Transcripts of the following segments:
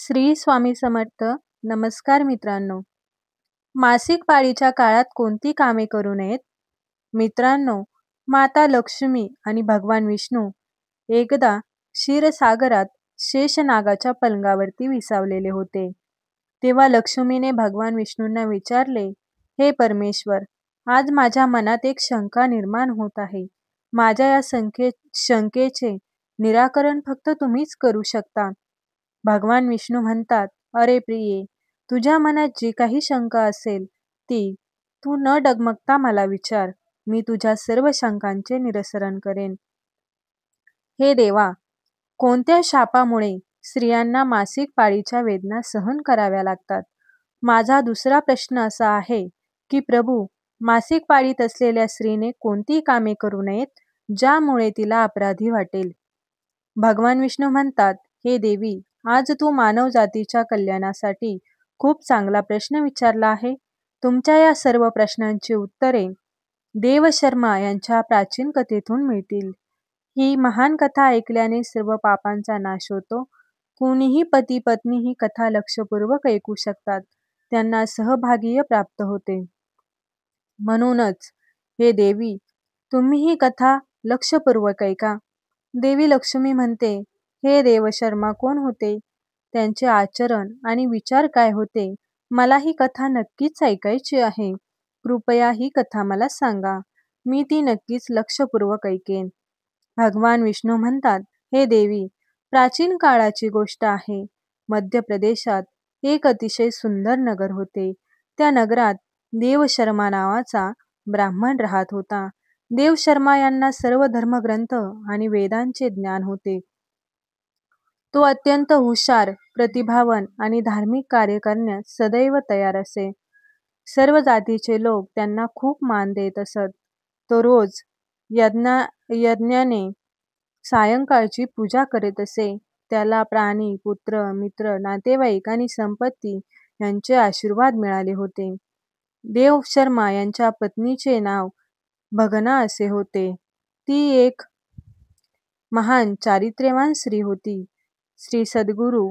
श्री स्वामी समर्थ. नमस्कार मित्रांनो. मासिक पाळीच्या काळात कोणती कामे करू नयेत? मित्रांनो, माता लक्ष्मी आणि भगवान विष्णू एकदा क्षीरसागरात शेषनागाच्या पलंगावरती विसावलेले होते. तेव्हा लक्ष्मीने भगवान विष्णूंना विचारले, हे परमेश्वर, आज माझ्या मनात एक शंका निर्माण होत आहे. माझ्या या शंकेचे निराकरण फक्त तुम्हीच करू शकता. भगवान विष्णू म्हणतात, अरे प्रिये, तुझ्या मनात जी काही शंका असेल ती तू न डगमगता मला विचार. मी तुझ्या सर्व शंकांचे निरसन करेन. हे देवा, कोणत्या शापामुळे स्त्रियांना मासिक पाळीच्या वेदना सहन कराव्या लागतात? माझा दुसरा प्रश्न असा आहे की प्रभू, मासिक पाळीत असलेल्या स्त्रीने कोणती कामे करू नयेत ज्यामुळे तिला अपराधी वाटेल? भगवान विष्णू म्हणतात, हे देवी, आज तू मानव जातीच्या कल्याणासाठी खूप चांगला प्रश्न विचारला आहे. तुमच्या या सर्व प्रश्नांची उत्तरे देवशर्मा यांच्या प्राचीन कथेतून मिळतील. ही महान कथा ऐकल्याने सर्व पापांचा नाश होतो. कोणीही पती पत्नी ही कथा लक्षपूर्वक ऐकू शकतात. त्यांना सहभाग्य प्राप्त होते. म्हणूनच हे देवी, तुम्ही ही कथा लक्षपूर्वक ऐका. देवी लक्ष्मी म्हणते, हे देवशर्मा कोण होते? त्यांचे आचरण आणि विचार काय होते? मला ही कथा नक्कीच ऐकायची आहे. कृपया ही कथा मला सांगा. मी ती नक्कीच लक्षपूर्वक ऐकेन. भगवान विष्णू म्हणतात, हे देवी, प्राचीन काळाची गोष्ट आहे. मध्य प्रदेशात एक अतिशय सुंदर नगर होते. त्या नगरात देवशर्मा नावाचा ब्राह्मण राहत होता. देवशर्मा यांना सर्व धर्मग्रंथ आणि वेदांचे ज्ञान होते. तो अत्यंत हुशार, प्रतिभावान आणि धार्मिक कार्य करण्यास सदैव तयार असे. सर्व जातीचे लोक त्यांना खूप मान देत असत. तो रोज यज्ञाने सायंकाळची पूजा करीत असे. त्याला प्राणी, पुत्र, मित्र, नातेवाईक आणि संपत्ती यांचे आशीर्वाद मिळाले होते. देवशर्मा यांच्या पत्नीचे नाव भगना असे होते. ती एक महान चारित्र्यवान स्त्री होती. श्री सद्गुरू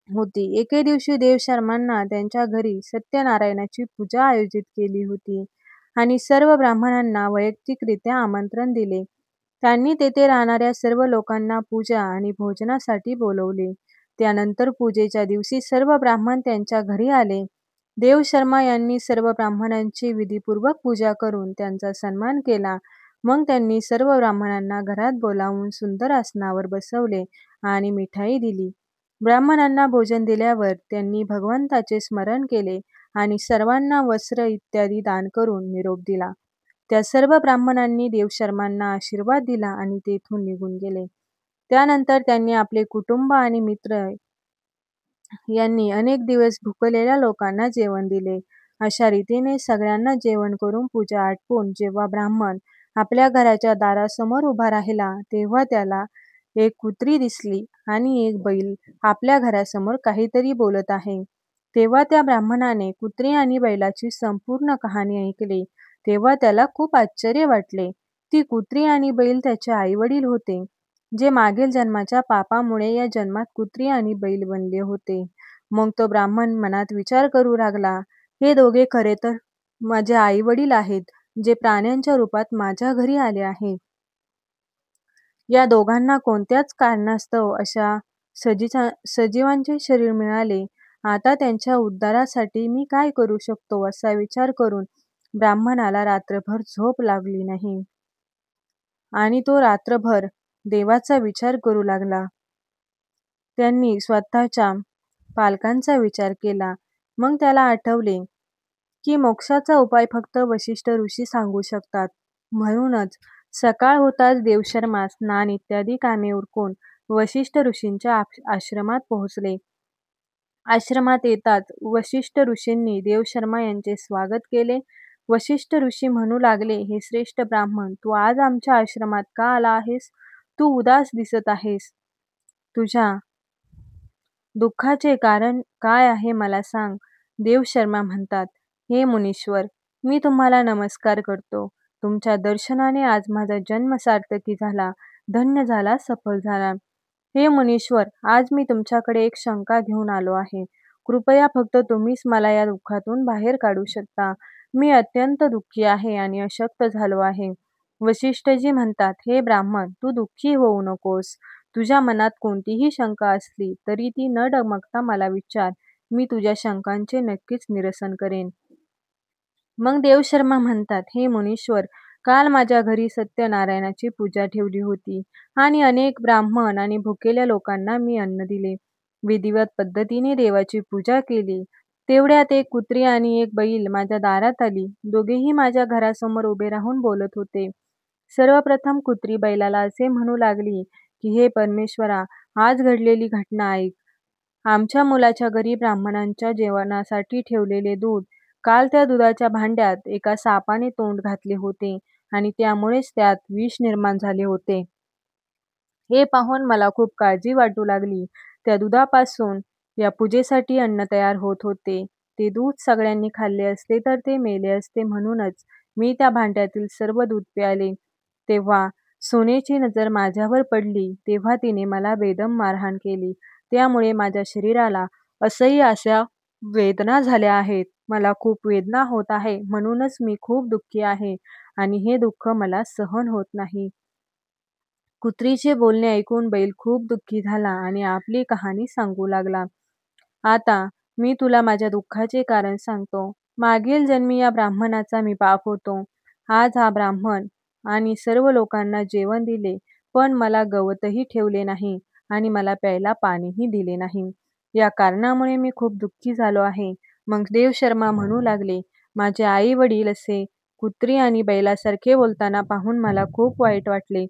होती. एके दिवशी देवशर्मांना त्यांच्या घरी सत्यनारायणाची पूजा आयोजित केली होती आणि सर्व ब्राह्मणांना वैयक्तिकरित्या आमंत्रण दिले. त्यांनी तेथे राहणाऱ्या सर्व लोकांना पूजा आणि भोजनासाठी बोलवले. त्यानंतर पूजेच्या दिवशी सर्व ब्राह्मण त्यांच्या घरी आले. देवशर्मा यांनी सर्व ब्राह्मणांची विधीपूर्वक पूजा करून त्यांचा सन्मान केला. मग त्यांनी सर्व ब्राह्मणांना घरात बोलावून सुंदर आसनावर बसवले आणि मिठाई दिली. ब्राह्मणांना भोजन दिल्यावर त्यांनी भगवंताचे स्मरण केले आणि सर्वांना वस्त्र इत्यादी दान करून निरोप दिला. त्या सर्व ब्राह्मणांनी देवशर्मांना आशीर्वाद दिला आणि तेथून निघून गेले. त्यानंतर त्यांनी आपले कुटुंब आणि मित्र यांनी अनेक दिवस भुकलेल्या लोकांना जेवण दिले. अशा रीतीने सगळ्यांना जेवण करून पूजा आटपून जेव्हा ब्राह्मण आपल्या घराच्या दारासमोर उभा राहिला, तेव्हा त्याला एक कुत्री दिसली आणि एक बैल आपल्या घरासमोर काहीतरी बोलत आहे. तेव्हा त्या ब्राह्मणाने कुत्री आणि बैलाची संपूर्ण कहाणी ऐकली. तेव्हा त्याला खूप आश्चर्य वाटले. ती कुत्री आणि बैल त्याचे आईवडील होते, जे मागील जन्माच्या पापामुळे या जन्मात कुत्री आणि बैल बनले होते. मग तो ब्राह्मण मनात विचार करू लागला, हे दोघे खरे तर माझे आईवडील आहेत, जे प्राण्यांच्या रूपात माझ्या घरी आले आहे. या दोघांना कोणत्याच कारणास्तव अशा सजीवांचे शरीर मिळाले. आता त्यांच्या उद्धारासाठी मी काय करू शकतो, असा विचार करून ब्राह्मणाला रात्रभर झोप लागली नाही आणि तो रात्रभर देवाचा विचार करू लागला. त्यांनी स्वतःच्या पालकांचा विचार केला. मग त्याला आठवले की मोक्षाचा उपाय फक्त वशिष्ठ ऋषी सांगू शकतात. म्हणूनच सकाळ होताच देवशर्मा स्नान इत्यादी कामे उरकून वशिष्ठ ऋषींच्या आश्रमात पोहोचले. आश्रमात येताच वशिष्ठ ऋषींनी देवशर्मा यांचे स्वागत केले. वशिष्ठ ऋषी म्हणू लागले, हे श्रेष्ठ ब्राह्मण, तू आज आमच्या आश्रमात का आला आहेस? तू उदास दिसत आहेस. तुझ्या दुःखाचे कारण काय आहे मला सांग. देवशर्मा म्हणतात, हे मुनीश्वर, मी तुम्हाला नमस्कार करतो. तुमच्या दर्शनाने आज माझा जन्म सार्थकी झाला, धन्य झाला, सफल झाला. हे मुनीश्वर, आज मी तुमच्याकडे एक शंका घेऊन आलो आहे. कृपया फक्त तुम्हीच मला या दुःखातून बाहेर काढू शकता. मी अत्यंत दुःखी आहे आणि अशक्त झालो आहे. वसिष्ठजी म्हणतात, हे ब्राह्मण, तू दुःखी होऊ नकोस. तुझ्या मनात कोणतीही शंका असली तरी ती न डगमगता मला विचार. मी तुझ्या शंकांचे नक्कीच निरसन करेन. मग देवशर्मा म्हणतात, हे मुनीश्वर, काल माझ्या घरी सत्यनारायणाची पूजा ठेवली होती आणि अनेक ब्राह्मण आणि भुकेल्या लोकांना मी अन्न दिले. विधिवत पद्धतीने देवाची पूजा केली. तेवढ्यात एक कुत्री आणि एक बैल माझ्या दारात आली. दोघेही माझ्या घरासमोर उभे राहून बोलत होते. सर्वप्रथम कुत्री बैलाला असे म्हणू लागली, की हे परमेश्वरा, आज घडलेली घटना ऐक. आमच्या मुलाच्या घरी ब्राह्मणांच्या जेवणासाठी ठेवलेले दूध, काल त्या दुधाच्या भांड्यात एका सापाने तोंड घातले होते आणि त्यामुळेच त्यात विष निर्माण झाले होते. हे पाहून मला खूप काळजी वाटू लागली. त्या दुधापासून या पूजेसाठी अन्न तयार होत होते. ते दूध सगळ्यांनी खाल्ले असते तर ते मेले असते, म्हणूनच मी त्या भांड्यातील सर्व दूध प्यायले. तेव्हा सोनेची नजर माझ्यावर पडली. तेव्हा तिने मला बेदम मारहाण केली. त्यामुळे माझ्या शरीराला असह्य अशा वेदना झाल्या आहेत. मला खूप वेदना होत आहे, म्हणूनच मी खूप दुःखी आहे आणि हे दुःख मला सहन होत नाही. कुत्रीचे बोलणे ऐकून बैल खूप दुःखी झाला आणि आपली कहाणी सांगू लागला. आता मी तुला माझ्या दुःखाचे कारण सांगतो. मागील जन्मी या ब्राह्मणाचा मी बाप होतो. आज हा ब्राह्मण आणि सर्व लोकांना जेवण दिले, पण मला गवतही ठेवले नाही आणि मला प्यायला पाणीही दिले नाही. या कारणामुळे मी खूप दुःखी झालो आहे. मग देवशर्मा म्हणू लागले, माझे आई वडील असे कुत्री आणि बैलासारखे बोलताना पाहून मला खूप वाईट वाटले.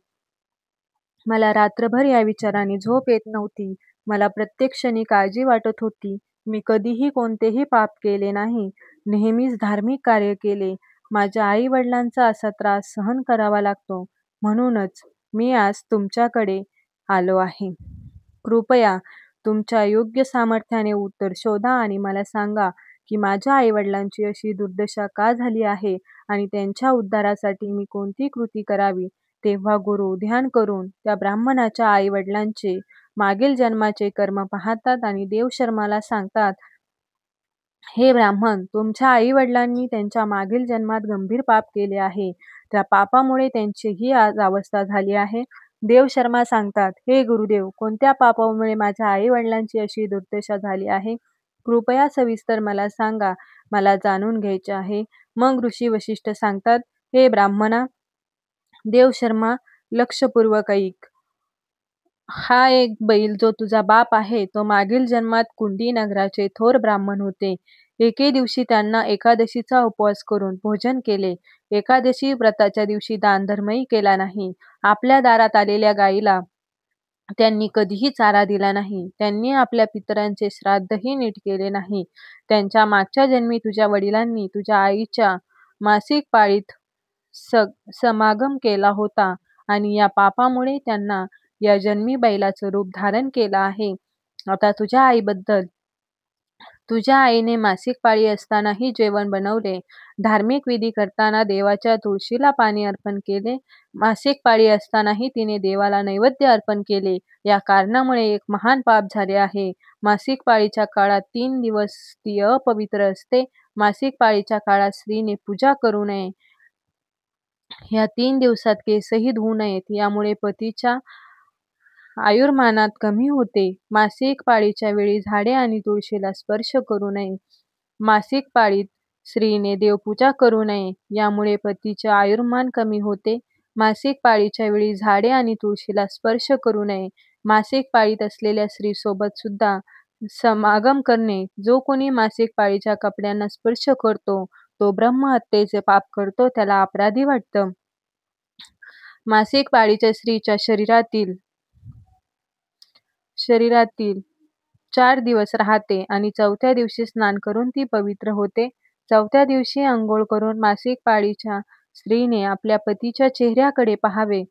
मला रात्रभर या विचाराने झोप येत नव्हती. मला प्रत्येक क्षणी काळजी वाटत होती. मी कधीही कोणतेही पाप केले नाही. नेहमीच धार्मिक कार्य केले. माझ्या आई-वडिलांचा असा त्रास सहन करावा लागतो. म्हणूनच मी आज तुमच्याकडे आलो आहे. कृपया तुमच्या योग्य सामर्थ्याने उत्तर शोधा आणि मला सांगा की माझ्या आई-वडिलांची अशी दुर्दशा का झाली आहे आणि त्यांच्या उद्धारासाठी मी कोणती कृती करावी. तेव्हा गुरु ध्यान करून त्या ब्राह्मणाच्या आई-वडिलांचे मागील जन्माचे कर्म पाहतात आणि देवशर्माला सांगतात, हे ब्राह्मण, तुमच्या आई-वडिलांनी त्यांच्या मागील जन्मात गंभीर पाप केले आहे. त्या पापामुळे त्यांची ही आज अवस्था झाली आहे. देवशर्मा सांगतात, हे गुरुदेव, कोणत्या पापामुळे माझ्या आई-वडिलांची अशी दुर्दशा झाली आहे? कृपया सविस्तर मला सांगा. मला जाणून घ्यायचे आहे. मग ऋषी वसिष्ठ सांगतात, हे ब्राह्मणा, देवशर्मा, लक्षपूर्वक ऐक. हा एक बैल जो तुझा बाप आहे, तो मागील जन्मात कुंडी नगराचे थोर ब्राह्मण होते. एके दिवशी त्यांना एकादशीचा उपवास करून भोजन केले. एकादशी व्रताच्या दिवशी दानधर्मही केला नाही. आपल्या दारात आलेल्या गायीला त्यांनी कधीही चारा दिला नाही. त्यांनी आपल्या पितरांचे श्राद्धही नीट केले नाही. त्यांच्या मागच्या जन्मी तुझ्या वडिलांनी तुझ्या आईच्या मासिक पाळीत समागम केला होता आणि या पापामुळे त्यांना या जन्मी बैलाचं रूप धारण केलं आहे. आता तुझ्या आईबद्दल, तुझ्या आईने मासिक पाळी असतानाही जेवण बनवले. धार्मिक विधी करताना देवाच्या तुळशीला पाणी अर्पण केले. मासिक पाळी असतानाही तिने देवाला नैवेद्य अर्पण केले. या कारणामुळे एक महान पाप झाले आहे. मासिक पाळीच्या काळात 3 दिवस ती अपवित्र असते. मासिक पाळीच्या काळात स्त्रीने पूजा करू नये. या 3 दिवसात केसही धुवू नयेत. यामुळे पतीच्या आयुर्मानात कमी होते. मासिक पाळीच्या वेळी झाडे आणि तुळशीला स्पर्श करू नये. मासिक पाळीत स्त्रीने देवपूजा करू नये. यामुळे पतीचे आयुर्मान कमी होते. मासिक पाळीच्या वेळी झाडे आणि तुळशीला स्पर्श करू नये. मासिक पाळीत असलेल्या स्त्रीसोबत सुद्धा समागम करणे. जो कोणी मासिक पाळीच्या कपड्यांना स्पर्श करतो, तो ब्रह्महत्येचे पाप करतो, त्याला अपराधी वाटतं. मासिक पाळीच्या स्त्रीच्या शरीरातील 4 दिवस राहते आणि 4थ्या दिवशी स्नान करून ती पवित्र होते. 4थ्या दिवशी अंघोळ करून मासिक पाळीच्या स्त्रीने आपल्या पतीच्या चेहऱ्याकडे पाहावे.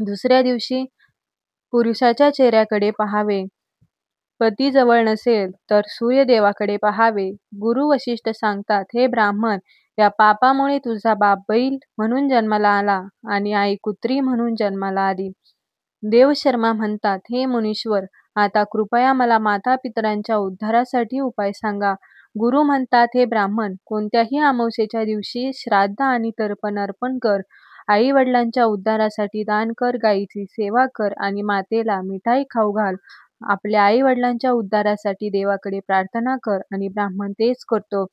दुसऱ्या दिवशी पुरुषाच्या चेहऱ्याकडे पाहावे. पती जवळ नसेल तर सूर्यदेवाकडे पाहावे. गुरु वसिष्ठ सांगतात, हे ब्राह्मण, या पापामुळे तुझा बाप बैल म्हणून जन्माला आला आणि आई कुत्री म्हणून जन्माला आली. देवशर्मा म्हणतात, हे मुनीश्वर, आता कृपया मला माता-पितरांच्या उद्धारासाठी उपाय सांगा. गुरु म्हणतात, हे ब्राह्मण, कोणत्याही अमावस्येच्या दिवशी श्राद्ध आणि तर्पण अर्पण कर. आई-वडिलांच्या उद्धारासाठी दान कर, गायीची सेवा कर आणि मातेला मिठाई खाऊ घाल. आपल्या आई-वडिलांच्या उद्धारासाठी देवाकडे प्रार्थना कर. आणि ब्राह्मण तेच करतो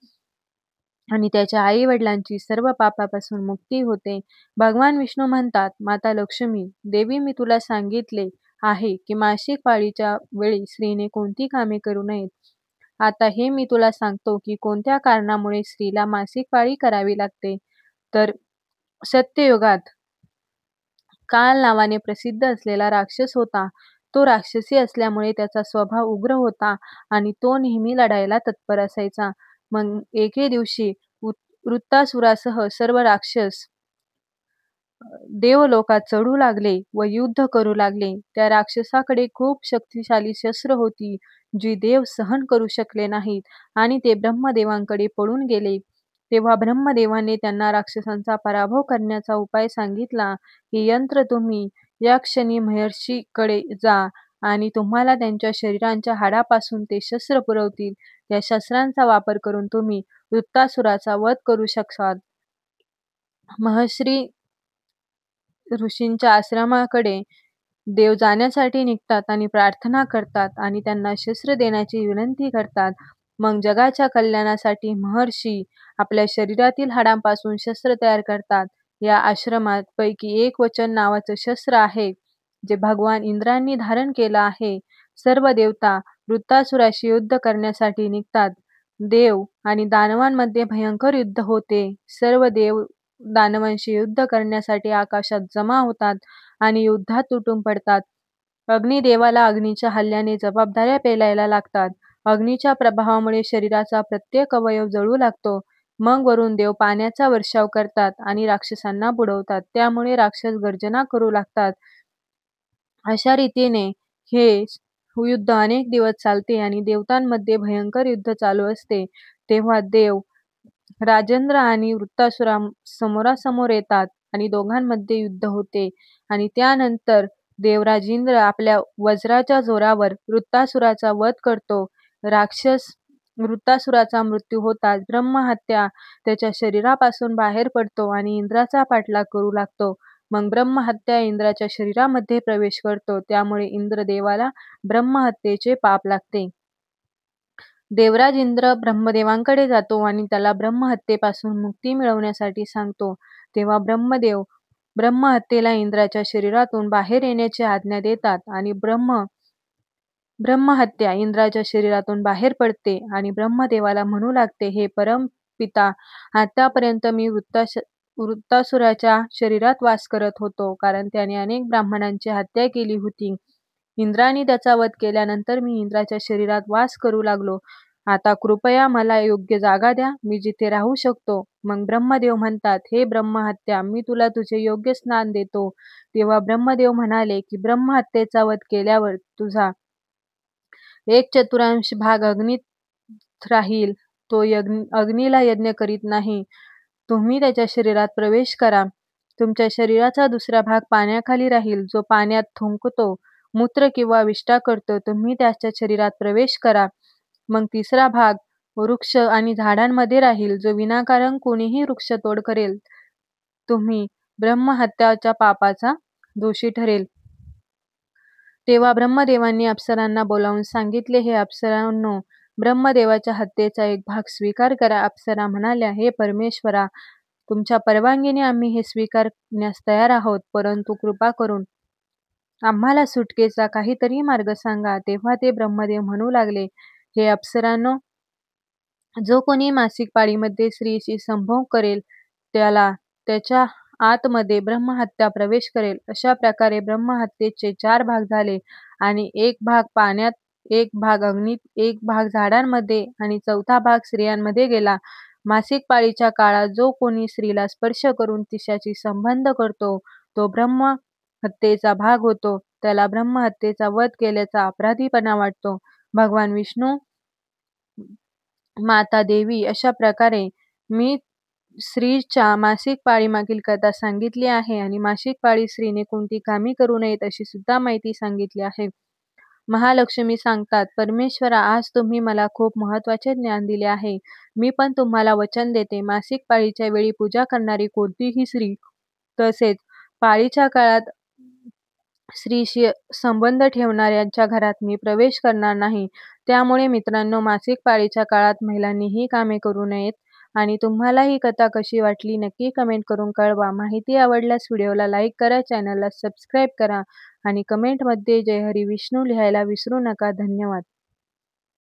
आणि त्याच्या आई-वडिलांची सर्व पापापासून मुक्ती होते. भगवान विष्णू म्हणतात, माता लक्ष्मी, देवी, मी तुला सांगितले आहे की मासिक पाळीच्या वेळी स्त्रीने कोणती कामे करू नयेत. आता हे मी तुला सांगतो की कोणत्या कारणामुळे स्त्रीला मासिक पाळी करावी लागते. तर सत्ययुगात काल नावाने प्रसिद्ध असलेला राक्षस होता. तो राक्षसी असल्यामुळे त्याचा स्वभाव उग्र होता आणि तो नेहमी लढायला तत्पर असायचा. मग एके दिवशी वृत्तासुरासह सर्व राक्षस देवलोकात चढू लागले व युद्ध करू लागले. त्या राक्षसाकडे खूप शक्तिशाली शस्त्र होती, जी देव सहन करू शकले नाहीत आणि ते ब्रह्मदेवांकडे पळून गेले. तेव्हा ब्रह्मदेवाने त्यांना राक्षसांचा पराभव करण्याचा उपाय सांगितला. हे यंत्र तुम्ही या क्षणी महर्षीकडे जा आणि तुम्हाला त्यांच्या शरीरांच्या हाडापासून ते शस्त्र पुरवतील. या शस्त्रांचा वापर करून तुम्ही वृत्तासुराचा वध करू शकाल. महर्षी ऋषींच्या आश्रमाकडे देव जाण्यासाठी निघतात आणि प्रार्थना करतात आणि त्यांना शस्त्र देण्याची विनंती करतात. मग जगाच्या कल्याणासाठी महर्षी आपल्या शरीरातील हाडांपासून शस्त्र तयार करतात. या आश्रमात पैकी एक वचन नावाचं शस्त्र आहे, जे भगवान इंद्रांनी धारण केलं आहे. सर्व देवता वृत्तासुराशी युद्ध करण्यासाठी निघतात. देव आणि दानवांमध्ये भयंकर युद्ध होते. सर्व देव दानवांशी युद्ध करण्यासाठी आकाशात जमा होतात आणि युद्धात तुटून पडतात. अग्निदेवाला अग्नीच्या हल्ल्याने जबाबदाऱ्या पेलायला लागतात. अग्नीच्या प्रभावामुळे शरीराचा प्रत्येक अवयव जळू लागतो. मग वरून देव पाण्याचा वर्षाव करतात आणि राक्षसांना बुडवतात. त्यामुळे राक्षस गर्जना करू लागतात. अशा रीतीने हे युद्ध अनेक दिवस चालते आणि देवतांमध्ये भयंकर युद्ध चालू असते. तेव्हा देव राजेंद्र आणि वृत्तासुरा समोरासमोर येतात आणि दोघांमध्ये युद्ध होते आणि त्यानंतर देवराज इंद्र आपल्या वज्राच्या जोरावर वृत्तासुराचा वध करतो. राक्षस वृत्तासुराचा मृत्यू होताच ब्रह्महत्या त्याच्या शरीरापासून बाहेर पडतो आणि इंद्राचा पाठलाग करू लागतो. मग ब्रह्महत्या इंद्राच्या शरीरामध्ये प्रवेश करतो. त्यामुळे इंद्रदेवाला ब्रह्महत्येचे पाप लागते. देवराज इंद्र ब्रह्मदेवांकडे जातो आणि त्याला ब्रह्महत्येपासून मुक्ती मिळवण्यासाठी सांगतो. तेव्हा ब्रह्मदेव ब्रह्महत्येला इंद्राच्या शरीरातून बाहेर येण्याची आज्ञा देतात आणि ब्रह्महत्या इंद्राच्या शरीरातून बाहेर पडते आणि ब्रह्मदेवाला म्हणू लागते, हे परमपिता, आतापर्यंत मी वृत्तासुराच्या शरीरात वास करत होतो, कारण त्याने अनेक ब्राह्मणांची हत्या केली होती. इंद्राने त्याचा वध केल्यानंतर मी इंद्राच्या शरीरात वास करू लागलो. आता कृपया मला योग्य जागा द्या, मी जिथे राहू शकतो. मग ब्रह्मदेव म्हणतात, हे ब्रह्महत्या, मी तुला तुझे योग्य स्थान देतो. तेव्हा ब्रह्मदेव म्हणाले की ब्रह्महत्येचा वध केल्यावर तुझा 1/4 भाग अग्नीत राहील. तो अग्नीला यज्ञ करीत नाही. तुम्ही त्याच्या शरीरात प्रवेश करा. तुमच्या शरीराचा दुसरा भाग पाण्याखाली राहील, जो पाण्यात थुंकतो, मूत्र किंवा विष्ठा करतो. तुम्ही त्याच्या शरीरात प्रवेश करा. मग तिसरा भाग वृक्ष आणि झाडांमध्ये राहील, जो विनाकारण कोणीही वृक्षतोड करेल, तुम्ही ब्रह्महत्याच्या पापाचा दोषी ठरेल. तेव्हा ब्रह्मदेवांनी अप्सरांना बोलावून सांगितले, हे अप्सरांनो, ब्रह्मदेवाच्या हत्येचा एक भाग स्वीकार करा. अप्सरा म्हणाल्या, हे परमेश्वरा, तुमच्या परवानगीने आम्ही हे स्वीकारण्यास तयार आहोत, परंतु कृपा करून आम्हाला सुटकेचा काहीतरी मार्ग सांगा. तेव्हा ते ब्रह्मदेव म्हणू लागले, हे अप्सरांनो, जो कोणी मासिक पाळीमध्ये स्त्रीशी संभोग करेल, त्याला त्याच्या आतमध्ये ब्रह्महत्या प्रवेश करेल. अशा प्रकारे ब्रह्महत्येचे 4 भाग झाले आणि एक भाग पाण्यात, एक भाग अग्नीत, एक भाग झाडांमध्ये आणि चौथा भाग स्त्रियांमध्ये गेला. मासिक पाळीच्या काळात जो कोणी स्त्रीला स्पर्श करून तिच्याशी संबंध करतो, तो ब्रह्महत्येचा भाग होतो. त्याला ब्रह्महत्येचा वध केल्याचा अपराधीपणा वाटतो. भगवान विष्णू, माता देवी, अशा प्रकारे मी स्त्रीच्या मासिक पाळीमागील कथा सांगितली आहे आणि मासिक पाळी स्त्रीने कोणती कामे करू नयेत अशी सुद्धा माहिती सांगितली आहे. महालक्ष्मी सांगतात, परमेश्वरा, आज तुम्ही मला खूप महत्त्वाचे ज्ञान दिले आहे. मी पण तुम्हाला वचन देते, मासिक पाळीच्या वेळी पूजा करणारी कोणतीही स्त्री, तसेच पाळीच्या काळात स्त्रीशी संबंध ठेवणाऱ्यांच्या घरात मी प्रवेश करणार नाही. त्यामुळे मित्रांनो, मासिक पाळीच्या काळात महिलांनी ही कामे करू नयेत. आणि तुम्हाला ही कथा कशी वाटली नक्की कमेंट करून कळवा. माहिती आवडल्यास व्हिडिओला लाईक करा, चॅनलला सबस्क्राईब करा आणि कमेंटमध्ये जय हरी विष्णू लिहायला विसरू नका. धन्यवाद.